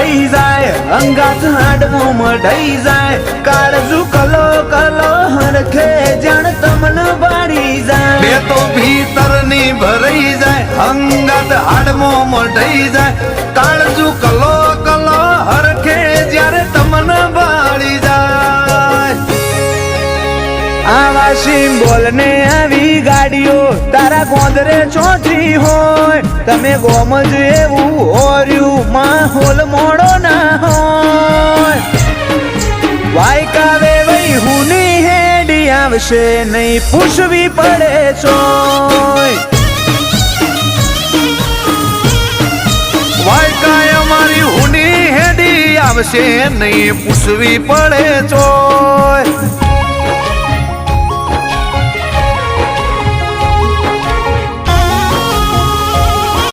ભરાઈ જાય અંગાત હાડમો મઢાઈ જાય કાળજુ કલો કલો હરખે જાણ તમને બાળી જાય બે તો ભીતર ની ભરાઈ જાય અંગાત હાડમો મઢાઈ જાય કાળજુ કલો કલો હરખે જ્યારે તમને બાળી જાય આવા સિમ્બોલ ને આવી ગાડીઓ તારા ગોંદરે ચોથી હોય તમે ગોમ જ એવું હોર્યું માહોલ મોડો ના હોય વાયકાવે વઈ હુની હેડી આવશે નહીં પૂછવી પડે ચોય વાયકાય અમારી હુની હેડી આવશે નહીં પૂછવી પડે ચોય